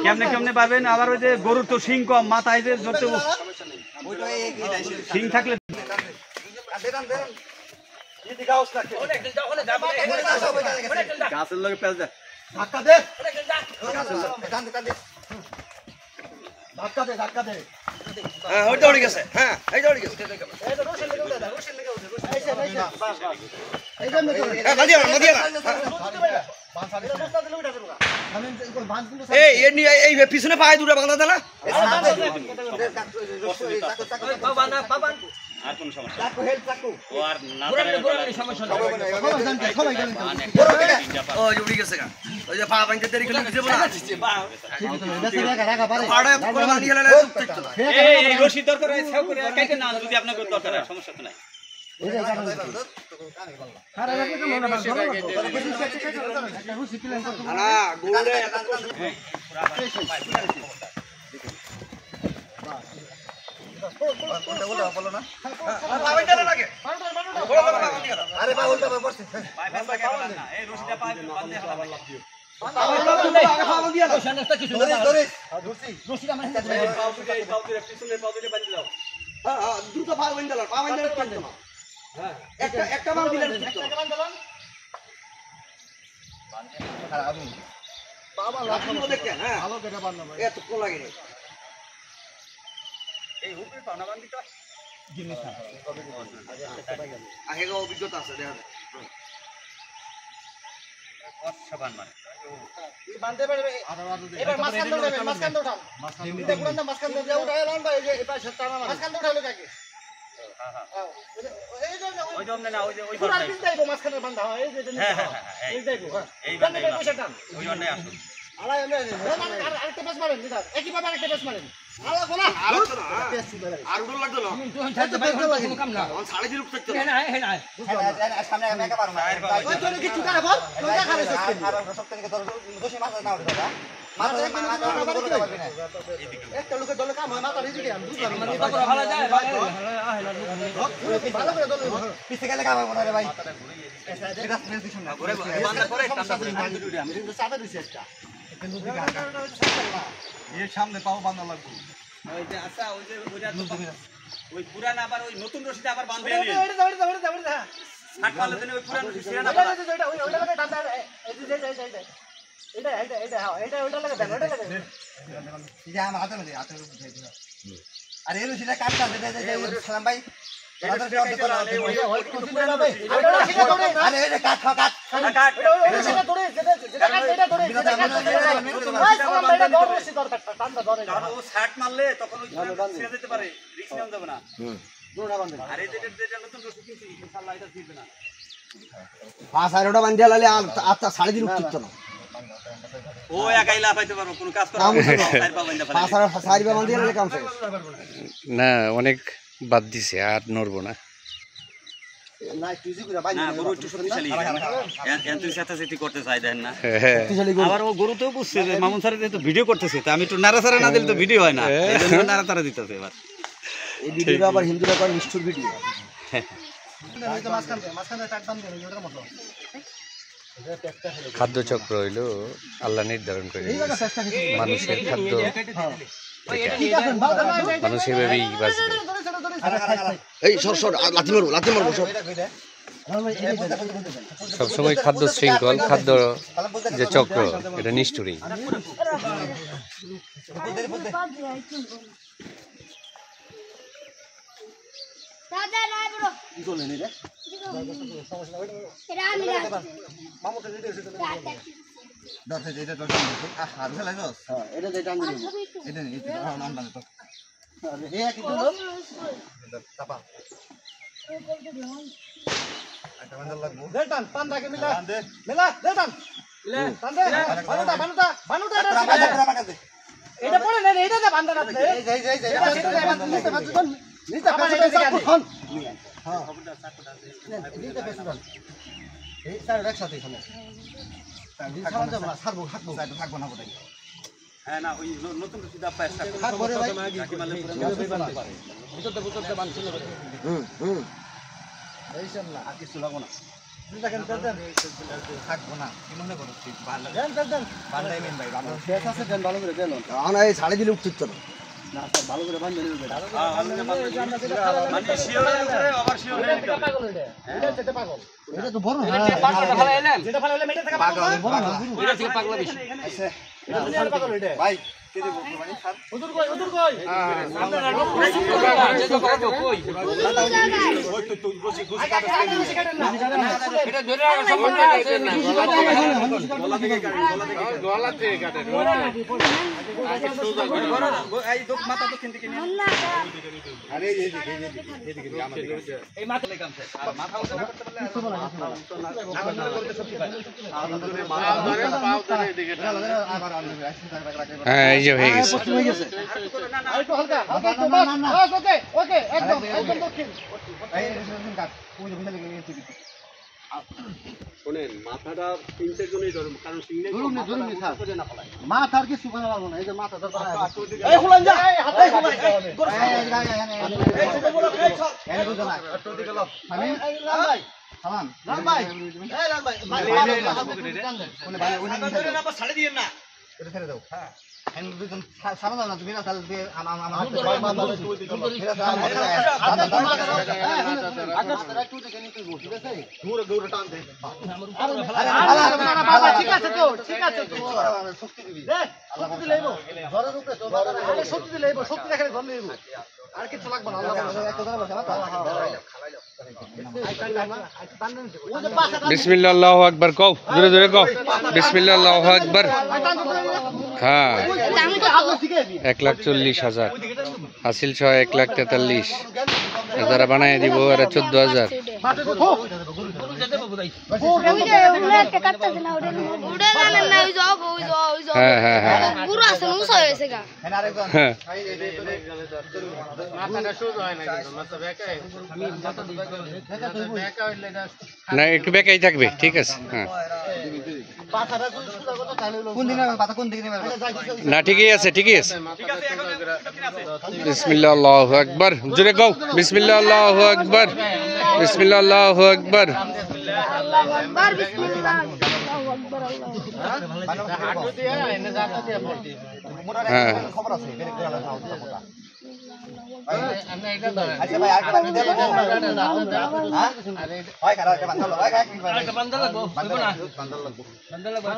কেমনে কেমনে পাবেন আবার ওই যে গরুর তো শিং কম মাথায় যে ধরতে শিং থাকলে গাছের লোক পেঁচ দেয় ধাক্কা দে ধাক্কা দে ধাক্কা দে হ্যাঁ ওই দৌড়ে গেছে হ্যাঁ এই দৌড়ে গেছে পিছনে পায়ে দুটা বাংলা দেনা আর কোন সমস্যা ও আর না সমস্যা ও জুড়ি গেছে গা ওই যে পা ভাঙতে দেরি করে দিতে বলা এই রশি দরকার হয় সেও করে কাইতে না যদি আপনার দরকার হয় সমস্যা তো নাই না গোড়ে এত অভিজ্ঞতা আছে দেখা সামনে পাও বাঁধা লাগবে আচ্ছা ওই পুরান আবার ওই নতুন রশিটা আবার বাঁধবে আর এই রশিটা কাটটা সালাম ভাই মারলে তখন যেতে পারে রিস্ক নেওয়া যাবে না আর এই যেটা নতুন রশি কিনছি ইনশাআল্লাহ এটা দিবে না 5-8টা বান্ধিয়া লালে আর 3.5 উঠতো না ও একাই লাফাইতে পারবো কোনো কাজ করা না অনেক বাদ দিছে আর নড়বো না আবার ও গরুতেও বুঝছে যে মামুন স্যার তো ভিডিও করতেছে আমি একটু নাড়াচাড়া না দিলে তো ভিডিও হয় না নাড়াচাড়া দিতেছে এবার এই ভিডিওটা আবার হিন্দুরা করে নিষ্ঠুর ভিডিও খাদ্য চক্র হইল আল্লাহ নির্ধারণ করে মানুষের খাদ্য মানুষ এভাবেই বাঁচবে এই সর সর লাথি মারবো সব সবসময় খাদ্য শৃঙ্খল খাদ্য যে চক্র এটা নিষ্ঠুরই এটা পড়ে না এটা বান্ধা আছে এই নিতে পেছন হ্যাঁ নিতে পেছন এই স্যার একসাথে এখানে দিন সামান যাব না ছাড়বো থাকবো না কোথায় হ্যাঁ না ওই নতুন সুদা পায় থাকবো রে ভাই নাকি মালে ভিতরতে বানছিল এই সব না আর কিছু লাগবো না দেখেন থাকবো না কি মনে করো ঠিক ভালো দেন বান্দাই মেন ভাই ভালো শেষ আছে দেন ভালো করে দেন না এই ছাড়ে দিলে উঠছিস তো না স্যার ভালো করে বান্ধা নিবে মানে শিওরের উপরে ওভার শিওর হয়ে গেল এটা যেতে পাগল এটা তো বড় হ্যাঁ পাগল ফেলা এলেন যেটা ফেলা এলে মেটা থেকে পাগল বড় না এটা থেকে পাগল বেশি আচ্ছা এটা তো পাগল এটা ভাই কে দেব মানে স্যার হুজুর কই যে তো করব কই ওই তো বসি গুছি কাটা এটা ধরে রাখা সম্ভব না গলা থেকে কাটে এই তো মাথা তো কিনতে কিনে আরে এদিকে এই মাথা লেগাম স্যার আর মাথা উঠে না করতে পারলে আর করতে শক্তি পায় পাও ধরে এদিকে আবার আনবে হ্যাঁ এই যে হয়ে গেছে হয়ে গেছে আরেকটু হালকা ওকে ওকে একদম দক্ষিণ এই রেশন কাট ওই যে ভিতরে গিয়ে দিতে শুনেন মাথাটা তিনটে জনই ধরুন কারণ সিগন্যাল ধরুন স্যার মাথার কিছু করা লাগবে না এই যে মাথা ধরবা এই খুলান যা হাতে খুলান এই ছোট বড় এই চল এই বুঝো না একটু দিকে লও আমি এই লাল ভাই সালাম লাল ভাই এই লাল ভাই কোন ভাই ওই ধরে না আবার ছাড়ে দিয়েন না এটা ছেড়ে দাও হ্যাঁ এন দুজন সামনে দাও না তুমি না তাহলে দূরে টান দে ঠিক আছে তো শক্তি দিবি শক্তি লইব ঘরের উপরে তো আরে শক্তি লইব শক্তি দেখে ঘর লইব আর কিছু লাগবে না আল্লাহ একটা ধরে বসে বিসমিল্লাহ আল্লাহু আকবার কও জোরে জোরে কও বিসমিল্লাহ আল্লাহু আকবার হ্যাঁ 1,40,000 হাসিল 1,43,000 যারা বানায় দিব এরা 14,000 হ্যাঁ হ্যাঁ হ্যাঁ না একটু বেকাই থাকবে ঠিক আছে হ্যাঁ না ঠিকই আছে ঠিকই আছে বিসমিল্লাহ আল্লাহু আকবার জোরে কও বিসমিল্লাহ আল্লাহু আকবার বিসমিল্লাহ আল্লাহু আকবার হ্যাঁ খবর আছে আচ্ছা ভাই আর একটা দেব হয় কারা একটা বান্দা লাগবে একটা বান্দা লাগবে বান্দা লাগবে বান্দা লাগবে